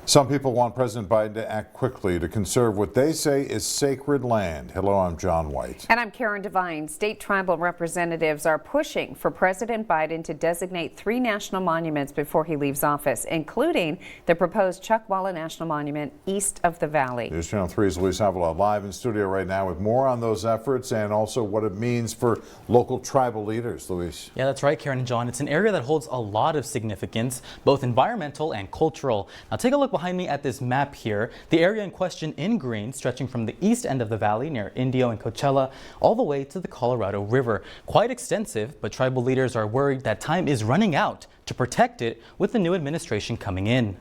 Some people want President Biden to act quickly to conserve what they say is sacred land. Hello, I'm John White. And I'm Karen Devine. State tribal representatives are pushing for President Biden to designate 3 national monuments before he leaves office, including the proposed Chuckwalla National Monument east of the valley. News Channel 3's Luis Avila live in studio right now with more on those efforts and also what it means for local tribal leaders. Luis. Yeah, that's right, Karen and John. It's an area that holds a lot of significance, both environmental and cultural. Now take a look behind me at this map here. The area in question in green, stretching from the east end of the valley near Indio and Coachella all the way to the Colorado River. Quite extensive, but tribal leaders are worried that time is running out to protect it with the new administration coming in.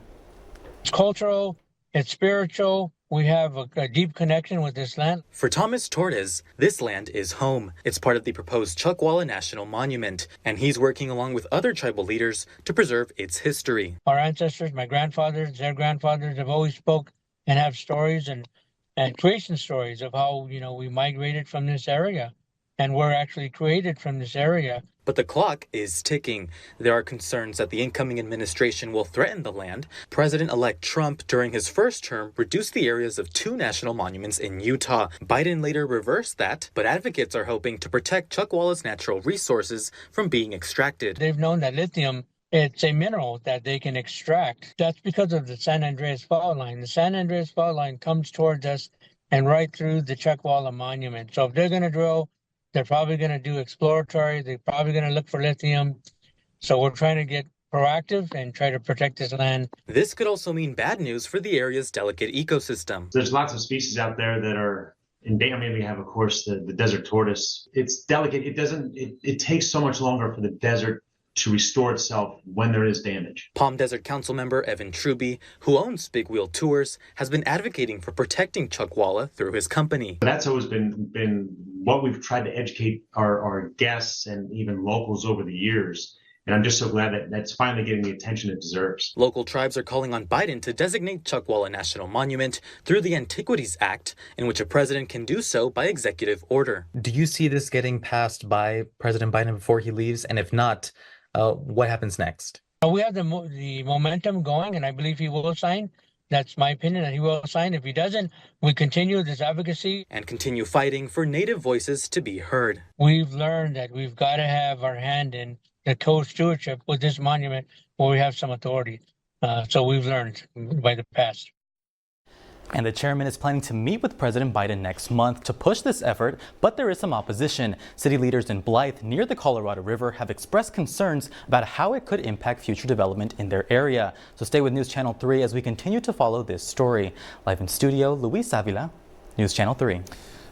It's cultural, it's spiritual. We have a deep connection with this land. For Thomas Torres, this land is home. It's part of the proposed Chuckwalla National Monument, and he's working along with other tribal leaders to preserve its history. Our ancestors, my grandfathers, their grandfathers have always spoke and have stories and creation stories of how, we migrated from this area and we're actually created from this area. But the clock is ticking. There are concerns that the incoming administration will threaten the land. President-elect Trump, during his first term, reduced the areas of 2 national monuments in Utah. Biden later reversed that, but advocates are hoping to protect Chuckwalla's natural resources from being extracted. They've known that lithium, it's a mineral that they can extract. That's because of the San Andreas Fault Line. The San Andreas Fault Line comes towards us and right through the Chuckwalla Monument. So if they're going to drill, they're probably going to do exploratory. They're probably going to look for lithium. So we're trying to get proactive and try to protect this land. This could also mean bad news for the area's delicate ecosystem. There's lots of species out there that are in danger. I mean, we have, of course, the desert tortoise. It's delicate. It takes so much longer for the desert to restore itself when there is damage. Palm Desert Council member Evan Truby, who owns Big Wheel Tours, has been advocating for protecting Chuckwalla through his company. That's always been what we've tried to educate our guests and even locals over the years. And I'm just so glad that that's finally getting the attention it deserves. Local tribes are calling on Biden to designate Chuckwalla National Monument through the Antiquities Act, in which a president can do so by executive order. Do you see this getting passed by President Biden before he leaves? And if not, what happens next? We have the momentum going, and I believe he will sign. That's my opinion, that he will sign. If he doesn't, we continue this advocacy. And continue fighting for Native voices to be heard. We've learned that we've got to have our hand in the co-stewardship with this monument where we have some authority. So we've learned by the past. And the chairman is planning to meet with President Biden next month to push this effort, but there is some opposition. City leaders in Blythe, near the Colorado River, have expressed concerns about how it could impact future development in their area. So stay with News Channel 3 as we continue to follow this story. Live in studio, Luis Avila, News Channel 3.